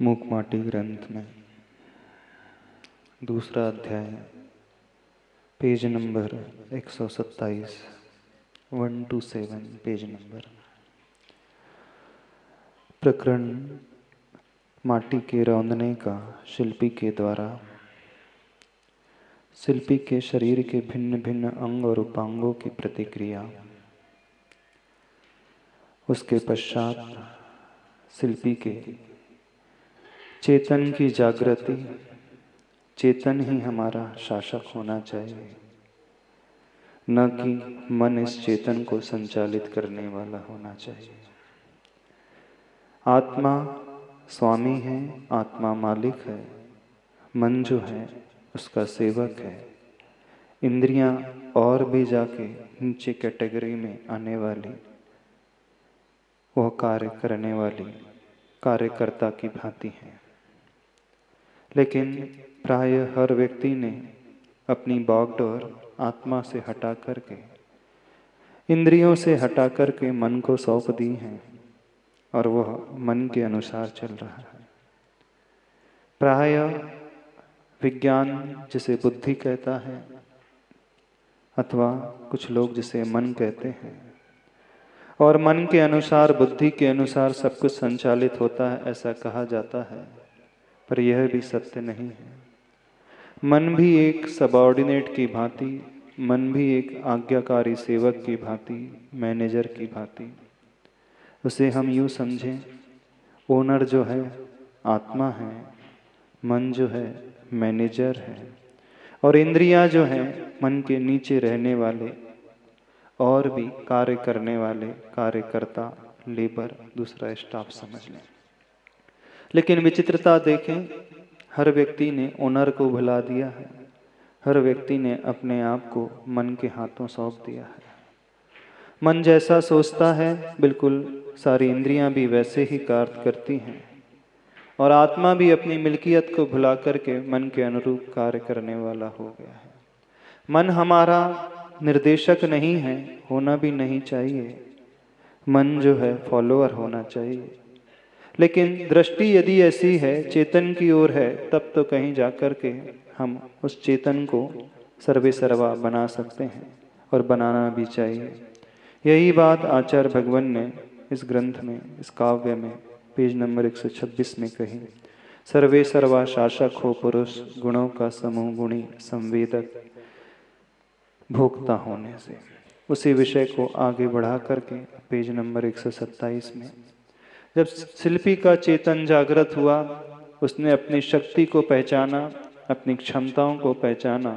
मूकमाटी ग्रंथ में दूसरा अध्याय, page number 127, 1 to 7 page number. प्रकरण माटी के रौंदने का शिल्पी के द्वारा। शिल्पी के शरीर के भिन्न भिन्न अंग और उपांगों की प्रतिक्रिया। उसके पश्चात शिल्पी के चेतन की जागृति। चेतन ही हमारा शासक होना चाहिए, न कि मन इस चेतन को संचालित करने वाला होना चाहिए। आत्मा स्वामी है, आत्मा मालिक है, मन जो है उसका सेवक है। इंद्रियां और भी जाके नीचे कैटेगरी में आने वाली, वह कार्य करने वाली कार्यकर्ता की भांति है। लेकिन प्राय हर व्यक्ति ने अपनी बागडोर आत्मा से हटा करके, इंद्रियों से हटा करके मन को सौंप दी है और वह मन के अनुसार चल रहा है। प्राय विज्ञान जिसे बुद्धि कहता है अथवा कुछ लोग जिसे मन कहते हैं, और मन के अनुसार, बुद्धि के अनुसार सब कुछ संचालित होता है ऐसा कहा जाता है, पर यह भी सत्य नहीं है। मन भी एक सबऑर्डिनेट की भांति, मन भी एक आज्ञाकारी सेवक की भांति, मैनेजर की भांति, उसे हम यूँ समझें, ओनर जो है आत्मा है, मन जो है मैनेजर है, और इंद्रियां जो हैं मन के नीचे रहने वाले और भी कार्य करने वाले कार्यकर्ता, लेबर, दूसरा स्टाफ समझ लें। लेकिन विचित्रता देखें, हर व्यक्ति ने ओनर को भुला दिया है। हर व्यक्ति ने अपने आप को मन के हाथों सौंप दिया है। मन जैसा सोचता है बिल्कुल सारी इंद्रियां भी वैसे ही कार्य करती हैं, और आत्मा भी अपनी मिल्कियत को भुला करके मन के अनुरूप कार्य करने वाला हो गया है। मन हमारा निर्देशक नहीं है, होना भी नहीं चाहिए। मन जो है फॉलोअर होना चाहिए। लेकिन दृष्टि यदि ऐसी है, चेतन की ओर है, तब तो कहीं जाकर के हम उस चेतन को सर्वे सर्वा बना सकते हैं, और बनाना भी चाहिए। यही बात आचार्य भगवान ने इस ग्रंथ में, इस काव्य में पेज नंबर 126 में कही। सर्वे सर्वा शासक हो पुरुष, गुणों का समूह गुणी, संवेदक भोक्ता होने से। उसी विषय को आगे बढ़ा करके पेज नंबर 127 में, जब शिल्पी का चेतन जागृत हुआ, उसने अपनी शक्ति को पहचाना, अपनी क्षमताओं को पहचाना।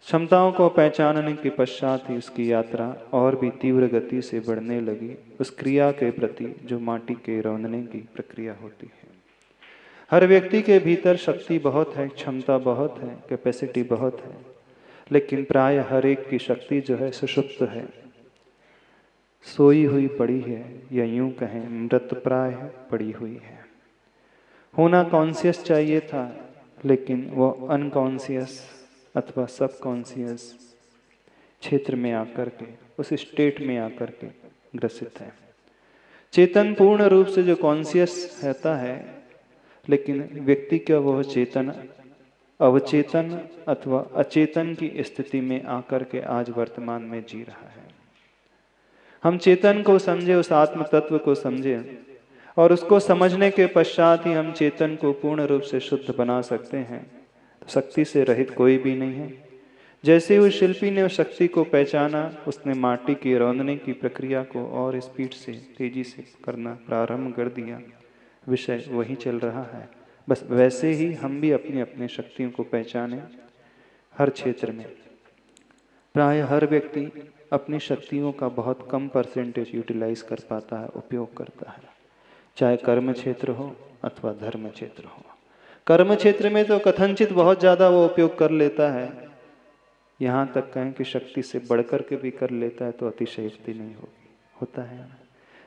क्षमताओं को पहचानने के पश्चात ही उसकी यात्रा और भी तीव्र गति से बढ़ने लगी, उस क्रिया के प्रति जो माटी के रौंदने की प्रक्रिया होती है। हर व्यक्ति के भीतर शक्ति बहुत है, क्षमता बहुत है, कैपेसिटी बहुत है, लेकिन प्राय हर एक की शक्ति जो है सुषुप्त है, सोई हुई पड़ी है, या यूं कहें मृत प्राय पड़ी हुई है। होना कॉन्शियस चाहिए था, लेकिन वो अनकॉन्शियस अथवा सबकॉन्शियस क्षेत्र में आकर के, उस स्टेट में आकर के ग्रसित है। चेतन पूर्ण रूप से जो कॉन्शियस रहता है, लेकिन व्यक्ति का वह चेतन अवचेतन अथवा अचेतन की स्थिति में आकर के आज वर्तमान में जी रहा है। हम चेतन को समझे, उस आत्म तत्व को समझे, और उसको समझने के पश्चात ही हम चेतन को पूर्ण रूप से शुद्ध बना सकते हैं। तो शक्ति से रहित कोई भी नहीं है। जैसे उस शिल्पी ने उस शक्ति को पहचाना, उसने माटी की रौंदने की प्रक्रिया को और स्पीड से, तेजी से करना प्रारंभ कर दिया। विषय वही चल रहा है। बस वैसे ही हम भी अपनी अपनी शक्तियों को पहचाने। हर क्षेत्र में प्राय हर व्यक्ति अपनी शक्तियों का बहुत कम परसेंटेज यूटिलाइज कर पाता है, उपयोग करता है, चाहे कर्म क्षेत्र हो अथवा धर्म क्षेत्र हो। कर्म क्षेत्र में तो कथनचित बहुत ज़्यादा वो उपयोग कर लेता है, यहाँ तक कहें कि शक्ति से बढ़कर के भी कर लेता है, तो अतिशयोक्ति नहीं होगी, होता है।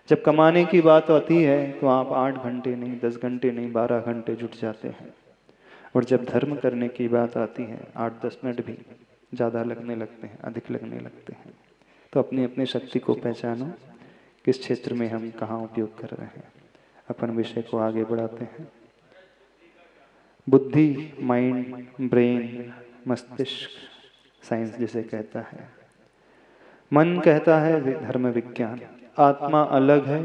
जब कमाने की बात आती है तो आप 8 घंटे नहीं, 10 घंटे नहीं, 12 घंटे जुट जाते हैं, और जब धर्म करने की बात आती है 8-10 मिनट भी ज़्यादा लगने लगते हैं, अधिक लगने लगते हैं। तो अपनी अपनी शक्ति को पहचानो, किस क्षेत्र में हम कहाँ उपयोग कर रहे हैं। अपन विषय को आगे बढ़ाते हैं। बुद्धि, माइंड, ब्रेन, मस्तिष्क साइंस जिसे कहता है। मन कहता है धर्म विज्ञान, आत्मा अलग है,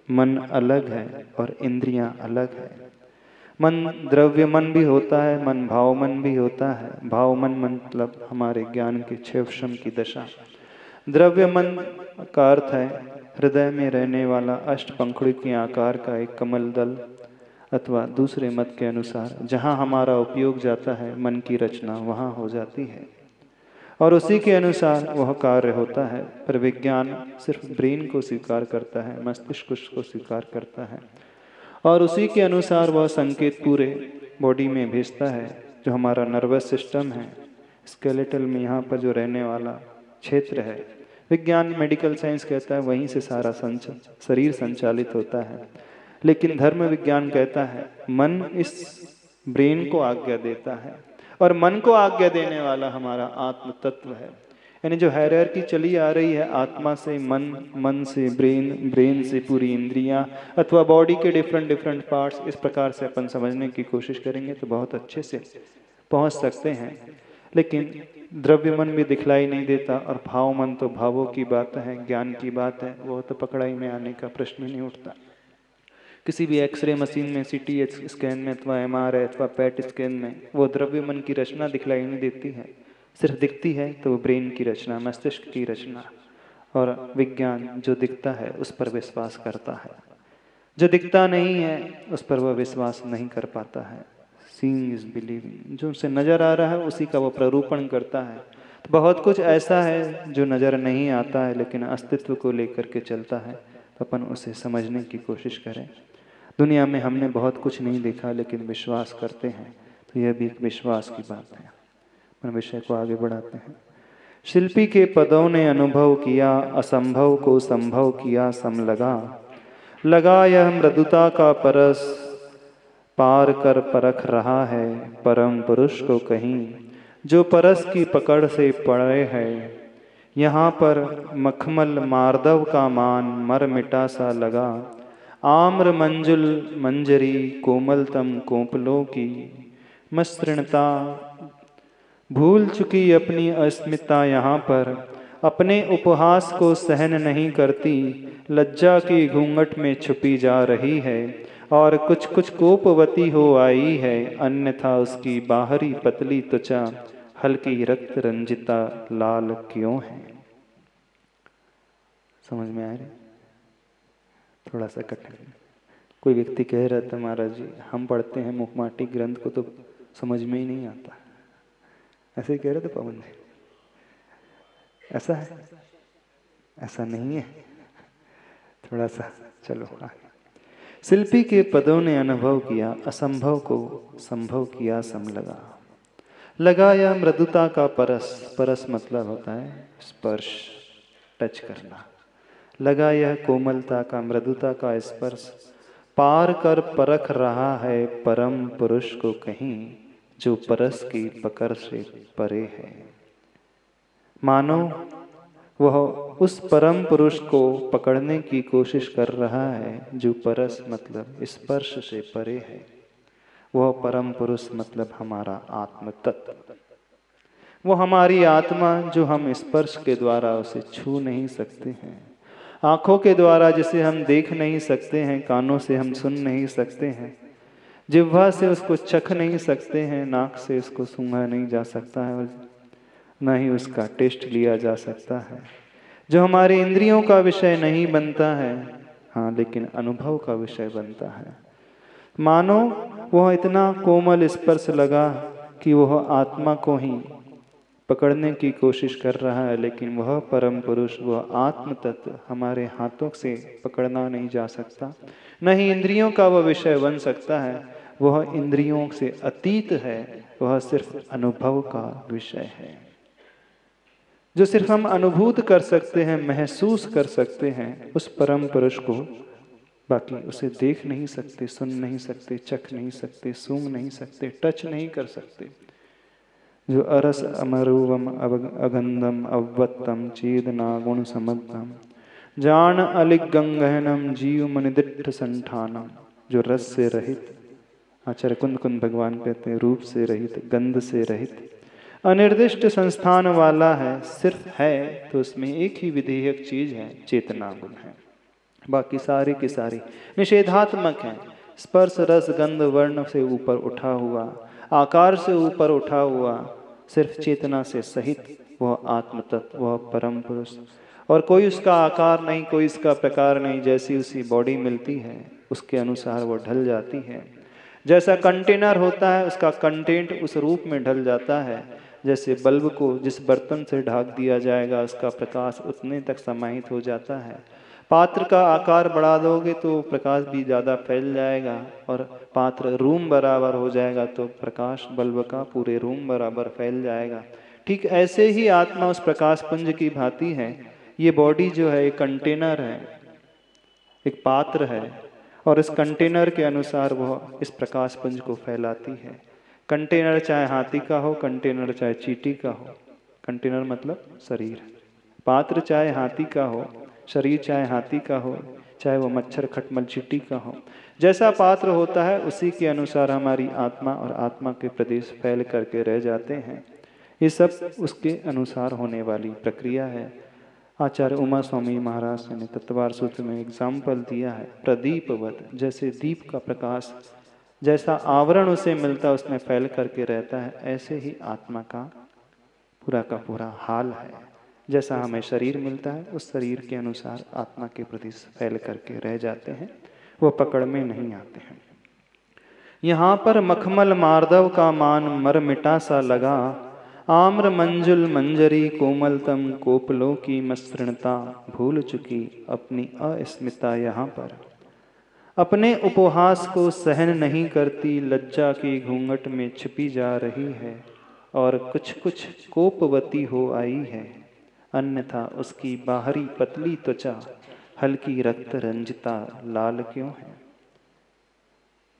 मन अलग है और इंद्रियां अलग है। मन द्रव्य मन भी होता है, मन भाव मन भी होता है। भाव मन मतलब हमारे ज्ञान के क्षेम की दशा। द्रव्य मन का अर्थ है हृदय में रहने वाला अष्टपंखुड़ी के आकार का एक कमल दल, अथवा दूसरे मत के अनुसार जहाँ हमारा उपयोग जाता है मन की रचना वहाँ हो जाती है और उसी के अनुसार वह कार्य होता है। पर विज्ञान सिर्फ ब्रेन को स्वीकार करता है, मस्तिष्क को स्वीकार करता है और उसी के अनुसार वह संकेत पूरे बॉडी में भेजता है। जो हमारा नर्वस सिस्टम है, स्केलेटल में यहाँ पर जो रहने वाला क्षेत्र है, विज्ञान मेडिकल साइंस कहता है वहीं से सारा शरीर संचालित होता है। लेकिन धर्म विज्ञान कहता है मन इस ब्रेन को आज्ञा देता है और मन को आज्ञा देने वाला हमारा आत्म तत्व है। यानी जो हायरार्की चली आ रही है, आत्मा से मन, मन से ब्रेन, ब्रेन से पूरी इंद्रियां अथवा बॉडी के डिफरेंट डिफरेंट पार्ट्स, इस प्रकार से अपन समझने की कोशिश करेंगे तो बहुत अच्छे से पहुंच सकते हैं। लेकिन द्रव्य मन भी दिखलाई नहीं देता और भाव मन तो भावों की बात है, ज्ञान की बात है, वो तो पकड़ाई में आने का प्रश्न नहीं उठता। किसी भी एक्सरे मशीन में, सीटी स्कैन में अथवा एमआरआई अथवा पैट स्कैन में वो द्रव्य मन की रचना दिखलाई नहीं देती है। सिर्फ दिखती है तो वो ब्रेन की रचना, मस्तिष्क की रचना। और विज्ञान जो दिखता है उस पर विश्वास करता है, जो दिखता नहीं है उस पर वह विश्वास नहीं कर पाता है। सीइंग इज बिलीविंग, जो उसे नजर आ रहा है उसी का वो प्रारूपण करता है। तो बहुत कुछ ऐसा है जो नजर नहीं आता है लेकिन अस्तित्व को लेकर के चलता है, तो अपन उसे समझने की कोशिश करें। दुनिया में हमने बहुत कुछ नहीं देखा लेकिन विश्वास करते हैं, तो यह भी एक विश्वास की बात है। अपन विषय को आगे बढ़ाते हैं। शिल्पी के पदों ने अनुभव किया, असंभव को संभव किया सम लगा। लगा यह मृदुता का परस, पार कर परख रहा है परम पुरुष को कहीं, जो परस की पकड़ से पड़े है। यहाँ पर मखमल मार्दव का मान मर मिटा सा लगा। आम्र मंजुल मंजरी कोमलतम कोपलों की, मसृणता भूल चुकी अपनी अस्मिता यहाँ पर। अपने उपहास को सहन नहीं करती, लज्जा की घूंघट में छुपी जा रही है और कुछ कुछ कोपवती हो आई है। अन्यथा उसकी बाहरी पतली त्वचा हल्की रक्त रंजिता लाल क्यों है। समझ में आ रही? थोड़ा सा कठिन। कोई व्यक्ति कह रहा था महाराज जी हम पढ़ते हैं मुखमाटी ग्रंथ को तो समझ में ही नहीं आता, ऐसे ही कह रहे थे पवन जी। ऐसा है? ऐसा नहीं है, थोड़ा सा चलो आगे। शिल्पी के पदों ने अनुभव किया, असंभव को संभव किया सम लगा। लगा या मृदुता का परस, परस मतलब होता है स्पर्श, टच करना। लगा यह कोमलता का, मृदुता का स्पर्श, पार कर परख रहा है परम पुरुष को कहीं, जो परस की पकड़ से परे है। मानो वह उस परम पुरुष को पकड़ने की कोशिश कर रहा है जो परस मतलब स्पर्श से परे है। वह परम पुरुष मतलब हमारा आत्म तत्व, वो हमारी आत्मा जो हम स्पर्श के द्वारा उसे छू नहीं सकते हैं, आँखों के द्वारा जिसे हम देख नहीं सकते हैं, कानों से हम सुन नहीं सकते हैं, जिह्वा से उसको चख नहीं सकते हैं, नाक से उसको सूंघा नहीं जा सकता है और न ही उसका टेस्ट लिया जा सकता है, जो हमारे इंद्रियों का विषय नहीं बनता है, हाँ लेकिन अनुभव का विषय बनता है। मानो वह इतना कोमल स्पर्श लगा कि वह आत्मा को ही पकड़ने की कोशिश कर रहा है, लेकिन वह परम पुरुष, वह आत्म तत्व हमारे हाथों से पकड़ना नहीं जा सकता, न ही इंद्रियों का वह विषय बन सकता है। वह इंद्रियों से अतीत है, वह सिर्फ अनुभव का विषय है, जो सिर्फ हम अनुभूत कर सकते हैं, महसूस कर सकते हैं उस परम पुरुष को। बाकी उसे देख नहीं सकते, सुन नहीं सकते, चख नहीं सकते, सूंघ नहीं सकते, टच नहीं कर सकते। जो अरस अमरूवम अगंधम अवत्तम चेदना गुण समद्धम जान अलिगंगहनम जीव मनिदिट्ठ संठानम, जो रस से रहित आचार्य कुंद कुंद भगवान कहते हैं रूप से रहित, गंध से रहित, अनिर्दिष्ट संस्थान वाला है। सिर्फ है तो उसमें एक ही विधेयक चीज है, चेतना गुण है। बाकी सारी की सारी निषेधात्मक हैं। स्पर्श रस गंध वर्ण से ऊपर उठा हुआ, आकार से ऊपर उठा हुआ, सिर्फ चेतना से सहित वह आत्म तत्व, वह परम पुरुष। और कोई उसका आकार नहीं, कोई इसका प्रकार नहीं। जैसी उसी बॉडी मिलती है उसके अनुसार वो ढल जाती है। जैसा कंटेनर होता है उसका कंटेंट उस रूप में ढल जाता है। जैसे बल्ब को जिस बर्तन से ढक दिया जाएगा उसका प्रकाश उतने तक समाहित हो जाता है। पात्र का आकार बढ़ा दोगे तो प्रकाश भी ज़्यादा फैल जाएगा, और पात्र रूम बराबर हो जाएगा तो प्रकाश बल्ब का पूरे रूम बराबर फैल जाएगा। ठीक ऐसे ही आत्मा उस प्रकाश पुंज की भांति है। ये बॉडी जो है एक कंटेनर है, एक पात्र है, और इस कंटेनर के अनुसार वह इस प्रकाश पुंज को फैलाती है। कंटेनर चाहे हाथी का हो, कंटेनर चाहे चींटी का हो, कंटेनर मतलब शरीर, पात्र चाहे हाथी का हो, शरीर चाहे हाथी का हो, चाहे वो मच्छर खटमल चींटी का हो, जैसा पात्र होता है उसी के अनुसार हमारी आत्मा और आत्मा के प्रदेश फैल करके रह जाते हैं। ये सब उसके अनुसार होने वाली प्रक्रिया है। आचार्य उमा स्वामी महाराज ने तत्वार सूत्र में एग्जाम्पल दिया है, प्रदीपवत, जैसे दीप का प्रकाश जैसा आवरण उसे मिलता उसमें फैल करके रहता है, ऐसे ही आत्मा का पूरा हाल है। जैसा हमें शरीर मिलता है उस शरीर के अनुसार आत्मा के प्रति फैल करके रह जाते हैं, वो पकड़ में नहीं आते हैं। यहाँ पर मखमल मार्दव का मान मर मिटा सा लगा, आम्र मंजुल मंजरी कोमलतम कोपलों की मसृणता, भूल चुकी अपनी अस्मिता। यहाँ पर अपने उपहास को सहन नहीं करती, लज्जा की घूंघट में छिपी जा रही है, और कुछ कुछ कोपवती हो आई है। अन्यथा उसकी बाहरी पतली त्वचा हल्की रक्त रंजिता लाल क्यों है।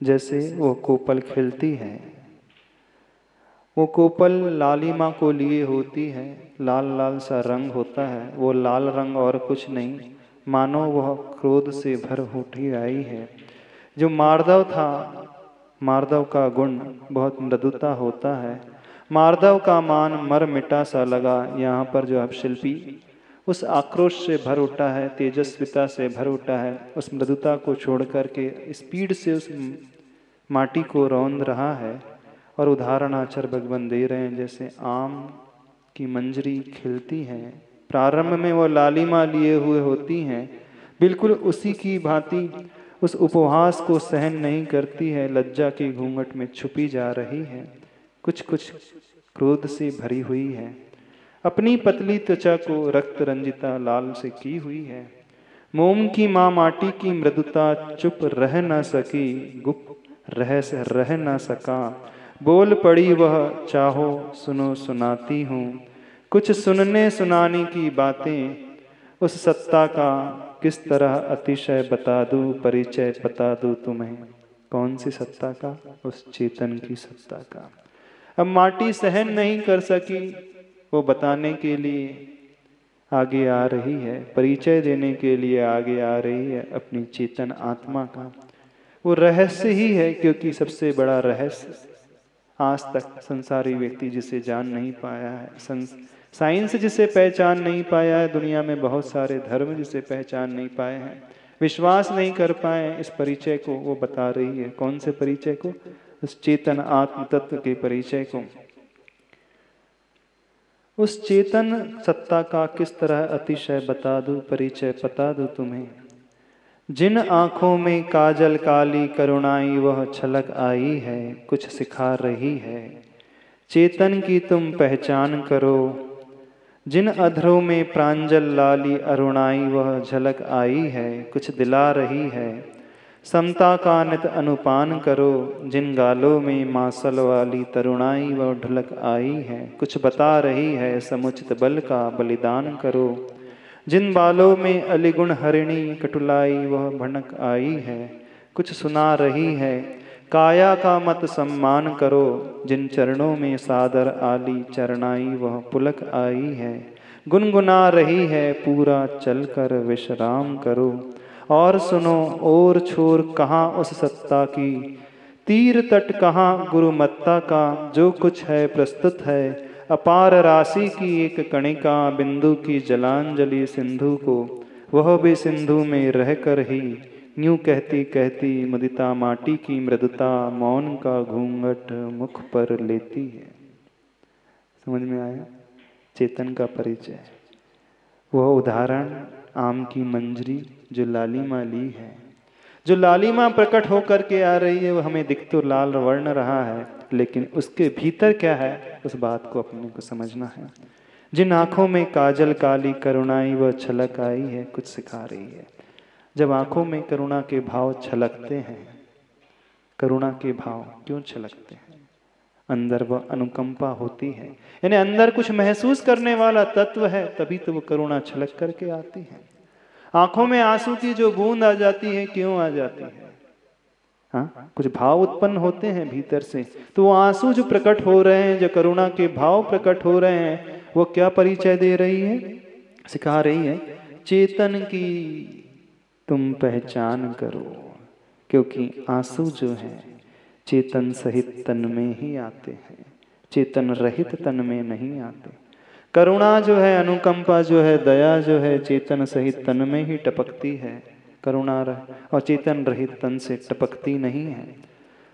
जैसे वो कोपल खिलती है, वो कोपल लालिमा को लिए होती है, लाल लाल सा रंग होता है। वो लाल रंग और कुछ नहीं, मानो वह क्रोध से भर उठी आई है। जो मार्दव था, मार्दव का गुण बहुत मृदुता होता है। मार्दव का मान मर मिटा सा लगा। यहाँ पर जो अब शिल्पी उस आक्रोश से भर उठा है, तेजस्विता से भर उठा है, उस मृदुता को छोड़ करके स्पीड से उस माटी को रौंद रहा है। और उदाहरण आचार्य भगवान दे रहे हैं, जैसे आम की मंजरी खिलती है, प्रारंभ में वो लालिमा लिए हुए होती हैं, बिल्कुल उसी की भांति उस उपहास को सहन नहीं करती है, लज्जा की घूंघट में छुपी जा रही है, कुछ कुछ क्रोध से भरी हुई है, अपनी पतली त्वचा को रक्त रंजिता लाल से की हुई है। मोम की माँ माटी की मृदुता चुप रह न सकी, गुप्त रहस्य रह न सका, बोल पड़ी वह चाहो सुनो सुनाती हूँ, कुछ सुनने सुनाने की बातें, उस सत्ता का किस तरह अतिशय बता दूं, परिचय बता दूं तुम्हें। कौन सी सत्ता का? उस चेतन की सत्ता का। अब माटी सहन नहीं कर सकी, वो बताने के लिए आगे आ रही है, परिचय देने के लिए आगे आ रही है अपनी चेतन आत्मा का। वो रहस्य ही है, क्योंकि सबसे बड़ा रहस्य आज तक संसारी व्यक्ति जिसे जान नहीं पाया है, साइंस जिसे पहचान नहीं पाया है, दुनिया में बहुत सारे धर्म जिसे पहचान नहीं पाए हैं, विश्वास नहीं कर पाए इस परिचय को, वो बता रही है। कौन से परिचय को? उस चेतन आत्म तत्व के परिचय को। उस चेतन सत्ता का किस तरह अतिशय बता दूं, परिचय बता दूं तुम्हें। जिन आँखों में काजल काली करुणाई वह छलक आई है, कुछ सिखा रही है, चेतन की तुम पहचान करो। जिन अधरों में प्रांजल लाली अरुणाई वह झलक आई है, कुछ दिला रही है, समता का नित अनुपान करो। जिन गालों में मासल वाली तरुणाई वह ढलक आई है, कुछ बता रही है, समुचित बल का बलिदान करो। जिन बालों में अलिगुण हरिणी कटुलाई वह भनक आई है, कुछ सुना रही है, काया का मत सम्मान करो। जिन चरणों में सादर आली चरणाई वह पुलक आई है, गुनगुना रही है, पूरा चलकर विश्राम करो। और सुनो और छोर कहाँ उस सत्ता की, तीर तट कहाँ गुरुमत्ता का, जो कुछ है प्रस्तुत है। अपार राशि की एक कणिका, बिंदु की जलांजलि सिंधु को। वह भी सिंधु में रहकर ही यूं कहती कहती मुदिता, माटी की मृदुता मौन का घूंघट मुख पर लेती है। समझ में आया चेतन का परिचय। वह उदाहरण आम की मंजरी जो लालिमा ली है, जो लालिमा प्रकट होकर के आ रही है, वो हमें दिख तो लाल वर्ण रहा है, लेकिन उसके भीतर क्या है उस बात को अपने को समझना है। जिन आँखों में काजल काली करुणाई व छलक आई है, कुछ सिखा रही है। जब आँखों में करुणा के भाव छलकते हैं, करुणा के भाव क्यों छलकते हैं? अंदर वह अनुकंपा होती है, यानी अंदर कुछ महसूस करने वाला तत्व है, तभी तो वो करुणा छलक करके आती है। आंखों में आंसू की जो बूंद आ जाती है, क्यों आ जाती है? हाँ, कुछ भाव उत्पन्न होते हैं भीतर से, तो वो आंसू जो प्रकट हो रहे हैं, जो करुणा के भाव प्रकट हो रहे हैं, वो क्या परिचय दे रही है? सिखा रही है चेतन की तुम पहचान करो, क्योंकि आंसू जो है चेतन सहित तन में ही आते हैं, चेतन रहित तन में नहीं आते। करुणा जो है, अनुकंपा जो है, दया जो है, चेतन सहित तन में ही टपकती है। करुणा और चेतन रहित तन से टपकती नहीं है।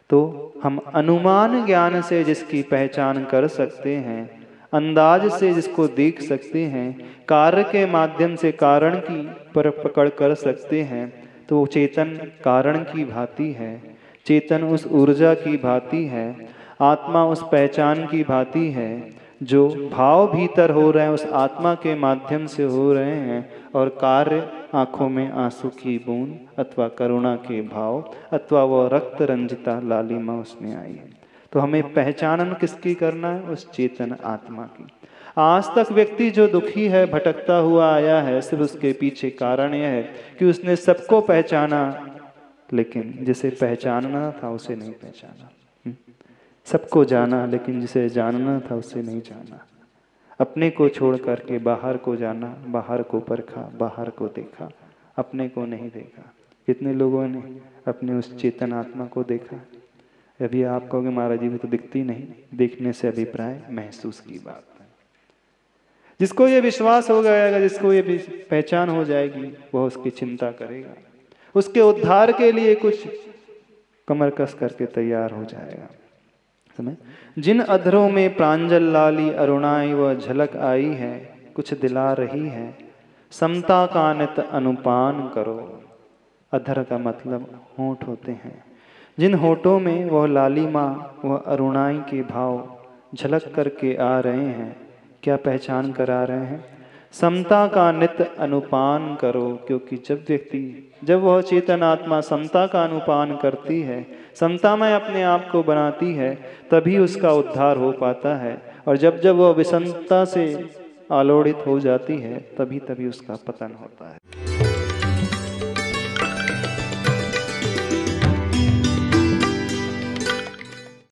तो हम अनुमान ज्ञान से जिसकी पहचान कर सकते हैं, अंदाज से जिसको देख सकते हैं, कार्य के माध्यम से कारण की पर पकड़ कर सकते हैं, तो चेतन कारण की भांति है, चेतन उस ऊर्जा की भांति है, आत्मा उस पहचान की भांति है। जो भाव भीतर हो रहे हैं उस आत्मा के माध्यम से हो रहे हैं, और कार्य आँखों में आंसू की बूंद अथवा करुणा के भाव अथवा वह रक्त रंजिता लालिमा उसमें आई है। तो हमें पहचानन किसकी करना है? उस चेतन आत्मा की। आज तक व्यक्ति जो दुखी है, भटकता हुआ आया है, सिर्फ उसके पीछे कारण यह है कि उसने सबको पहचाना, लेकिन जिसे पहचानना था उसे नहीं पहचाना। सबको जाना, लेकिन जिसे जानना था उसे नहीं जाना। अपने को छोड़ करके बाहर को जाना, बाहर को परखा, बाहर को देखा, अपने को नहीं देखा। कितने लोगों ने अपने उस चेतन आत्मा को देखा? अभी आप कहोगे महाराज जी वो तो दिखती नहीं, देखने से अभिप्राय महसूस की बात है। जिसको ये विश्वास हो जाएगा, जिसको ये पहचान हो जाएगी, वह उसकी चिंता करेगा, उसके उद्धार के लिए कुछ कमर कस करके तैयार हो जाएगा। समझ? जिन अधरों में प्रांजल लाली अरुणाई व झलक आई है, कुछ दिला रही है, समता का नित अनुपान करो। अधर का मतलब होंठ होते हैं। जिन होठों में वह लालिमा वह अरुणाई के भाव झलक करके आ रहे हैं, क्या पहचान करा रहे हैं? समता का नित अनुपान करो, क्योंकि जब वह चेतन आत्मा समता का अनुपान करती है, समता में अपने आप को बनाती है, तभी उसका उद्धार हो पाता है। और जब वह विषमता से आलोड़ित हो जाती है, तभी उसका पतन होता है।